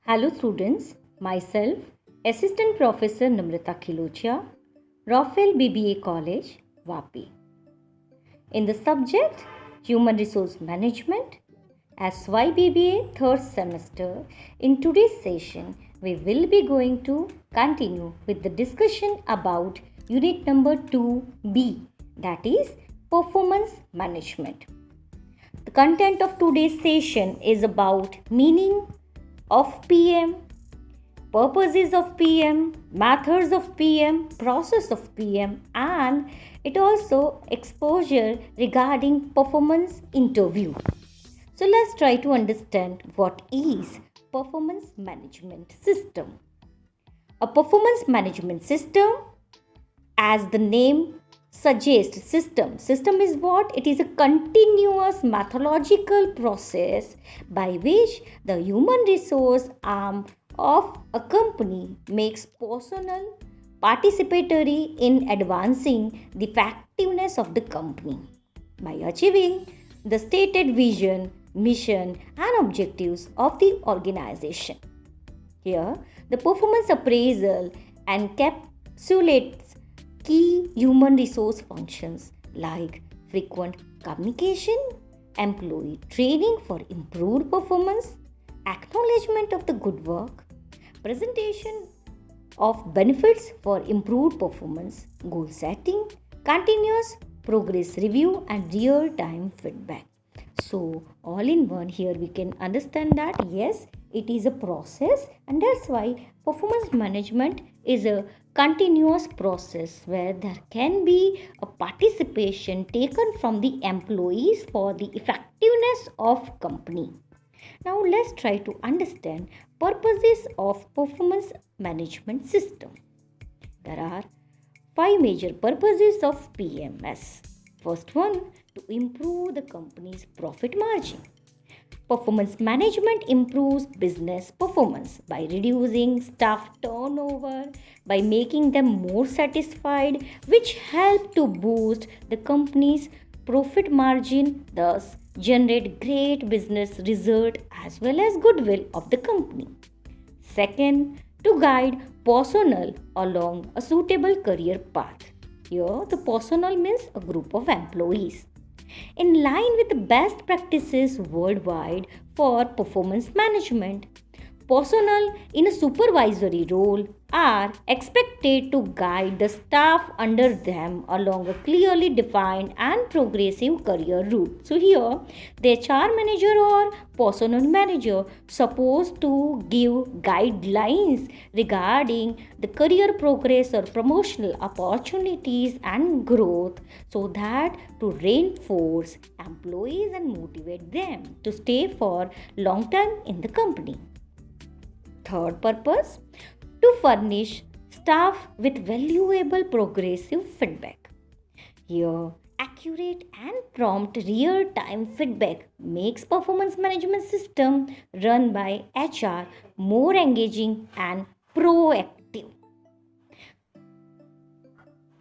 Hello students, myself Assistant Professor Namrata Khilochia, Rafael BBA College, Vapi. In the subject Human Resource Management, SYBBA third semester, in today's session we will be going to continue with the discussion about unit number 2B, that is Performance Management. The content of today's session is about meaning of PM, purposes of PM, methods of PM, process of PM, and it also exposure regarding performance interview. So let's try to understand what is performance management system. A performance management system, as the name suggests, system is what? It is a continuous methodological process by which the human resource arm of a company makes personnel participatory in advancing the effectiveness of the company by achieving the stated vision, mission and objectives of the organization. Here, the performance appraisal encapsulates key human resource functions like frequent communication, employee training for improved performance, acknowledgement of the good work, presentation of benefits for improved performance, goal setting, continuous progress review and real-time feedback. So all in one, here we can understand that yes, it is a process, and that's why performance management is a continuous process where there can be a participation taken from the employees for the effectiveness of company. Now let's try to understand purposes of performance management system. There are 5 major purposes of PMS. First one, to improve the company's profit margin. Performance management improves business performance by reducing staff turnover, by making them more satisfied, which help to boost the company's profit margin, thus generate great business result as well as goodwill of the company. Second, to guide personnel along a suitable career path. Here, the personnel means a group of employees in line with the best practices worldwide for performance management. Personnel in a supervisory role are expected to guide the staff under them along a clearly defined and progressive career route. So here, the HR manager or personnel manager supposed to give guidelines regarding the career progress or promotional opportunities and growth, so that to reinforce employees and motivate them to stay for long time in the company. Third purpose, to furnish staff with valuable progressive feedback. Here, accurate and prompt real-time feedback makes performance management system run by HR more engaging and proactive.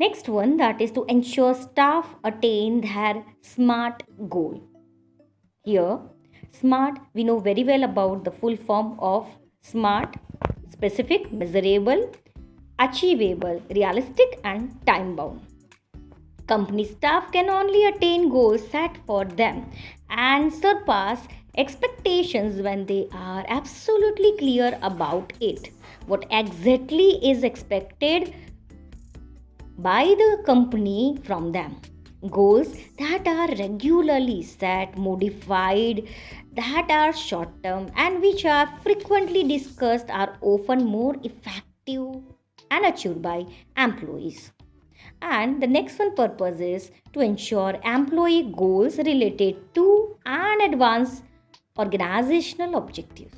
Next one, that is to ensure staff attain their SMART goal. Here, SMART, we know very well about the full form of SMART: specific, measurable, achievable, realistic and time bound. Company staff can only attain goals set for them and surpass expectations when they are absolutely clear about it. What exactly is expected by the company from them. Goals that are regularly set, modified, that are short term and which are frequently discussed are often more effective and achieved by employees. And the next one purpose is to ensure employee goals related to and advance organizational objectives.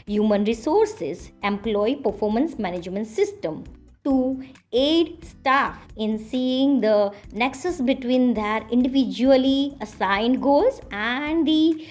Human resources employ performance management system to aid staff in seeing the nexus between their individually assigned goals and the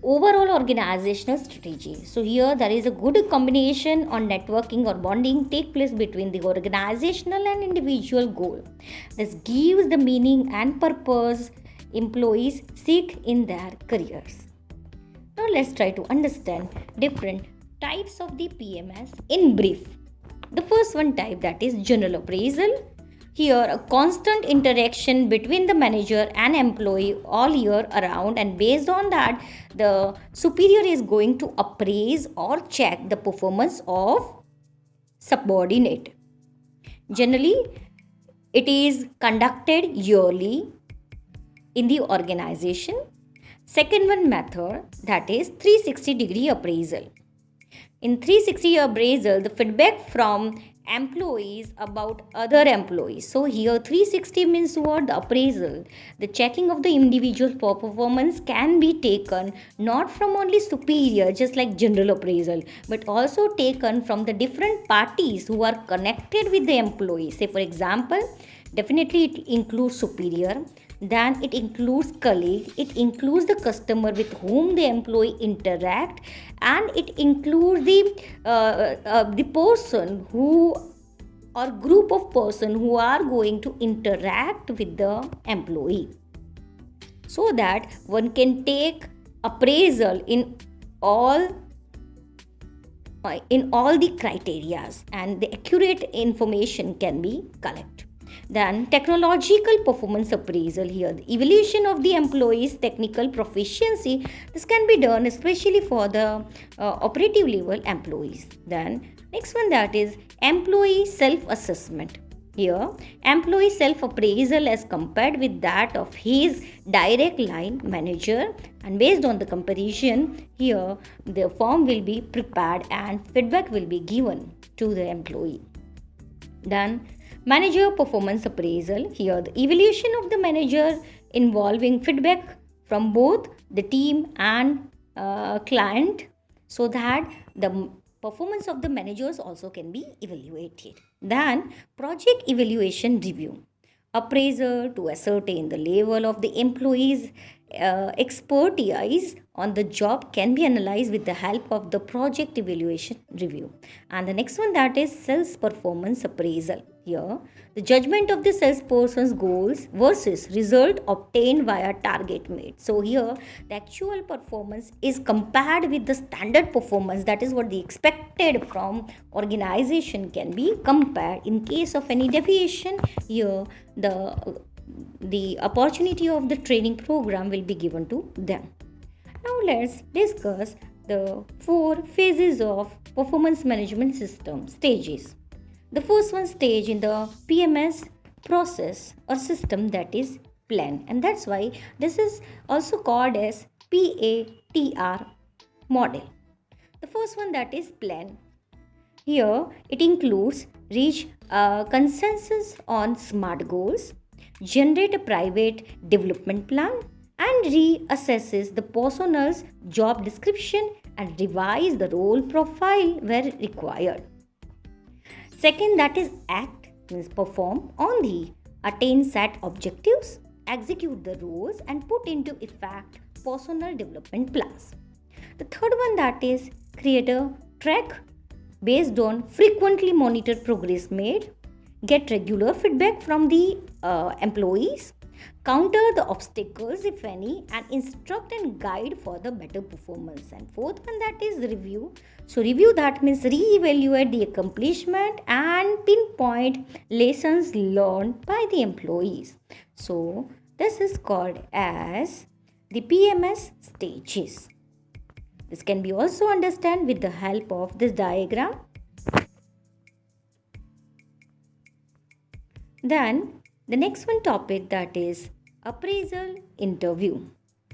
overall organizational strategy. So here there is a good combination on networking or bonding take place between the organizational and individual goal. This gives the meaning and purpose employees seek in their careers. Now let's try to understand different types of the PMS in brief. The first one type, that is general appraisal. Here, a constant interaction between the manager and employee all year around, and based on that, the superior is going to appraise or check the performance of subordinate. Generally, it is conducted yearly in the organization. Second one method, that is 360-degree appraisal. In 360 appraisal, the feedback from employees about other employees. So here 360 means what? The appraisal, the checking of the individual performance can be taken not from only superior, just like general appraisal, but also taken from the different parties who are connected with the employee. Say for example, definitely it includes superior, then it includes colleague, it includes the customer with whom the employee interact, and it includes the person who or group of person who are going to interact with the employee, so that one can take appraisal in all the criterias and the accurate information can be collected. Then technological performance appraisal, here the evaluation of the employee's technical proficiency. This can be done especially for the operative level employees. Then next one, that is employee self-assessment. Here employee self-appraisal as compared with that of his direct line manager, and based on the comparison, here the form will be prepared and feedback will be given to the employee. Then manager performance appraisal, here the evaluation of the manager involving feedback from both the team and client, so that the performance of the managers also can be evaluated. Then project evaluation review, appraisal to ascertain the level of the employees' expertise on the job can be analyzed with the help of the project evaluation review. And the next one, that is sales performance appraisal. Here the judgment of the salesperson's goals versus result obtained via target made. So here the actual performance is compared with the standard performance, that is what the expected from organization can be compared. In case of any deviation, here the opportunity of the training program will be given to them. Now let's discuss the 4 phases of performance management system stages. The first one stage in the PMS process or system, that is plan, and that's why this is also called as PATR model. The first one, that is plan. Here it includes reach a consensus on SMART goals, generate a private development plan, and reassesses the person's job description and revise the role profile where required. Second, that is act, means perform on the attain set objectives, execute the roles, and put into effect personal development plans. The third one, that is create a track based on frequently monitored progress made, get regular feedback from the employees, counter the obstacles if any, and instruct and guide for the better performance. And fourth one, that is review. So review, that means re-evaluate the accomplishment and pinpoint lessons learned by the employees. So this is called as the PMS stages. This can be also understood with the help of this diagram. Then the next one topic, that is appraisal interview.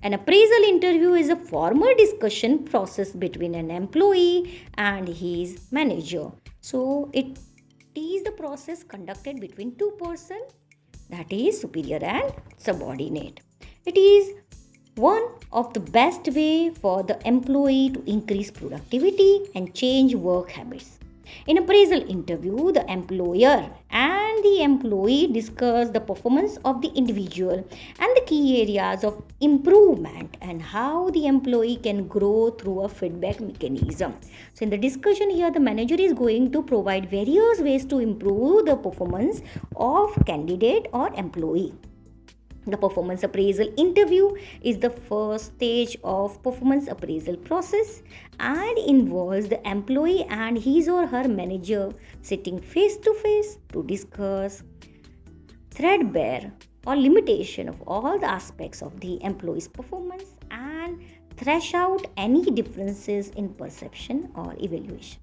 An appraisal interview is a formal discussion process between an employee and his manager. So it is the process conducted between two persons, that is superior and subordinate. It is one of the best way for the employee to increase productivity and change work habits. In appraisal interview, the employer and the employee discuss the performance of the individual and the key areas of improvement and how the employee can grow through a feedback mechanism. So in the discussion here, the manager is going to provide various ways to improve the performance of candidate or employee. The performance appraisal interview is the first stage of performance appraisal process and involves the employee and his or her manager sitting face to face to discuss threadbare or limitation of all the aspects of the employee's performance and thresh out any differences in perception or evaluation.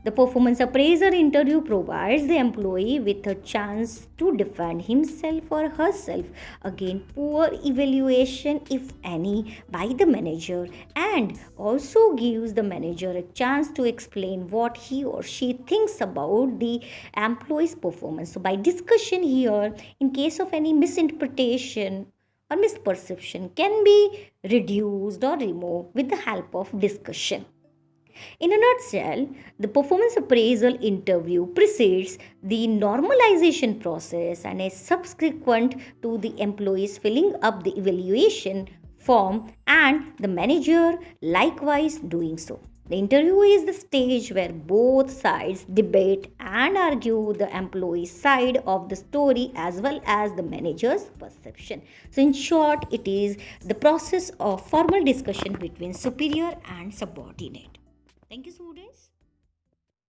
The performance appraiser interview provides the employee with a chance to defend himself or herself against poor evaluation, if any, by the manager, and also gives the manager a chance to explain what he or she thinks about the employee's performance. So, by discussion here, in case of any misinterpretation or misperception, can be reduced or removed with the help of discussion. In a nutshell, the performance appraisal interview precedes the normalization process and is subsequent to the employees filling up the evaluation form and the manager likewise doing so. The interview is the stage where both sides debate and argue the employee's side of the story as well as the manager's perception. So, in short, it is the process of formal discussion between superior and subordinate. Thank you, students.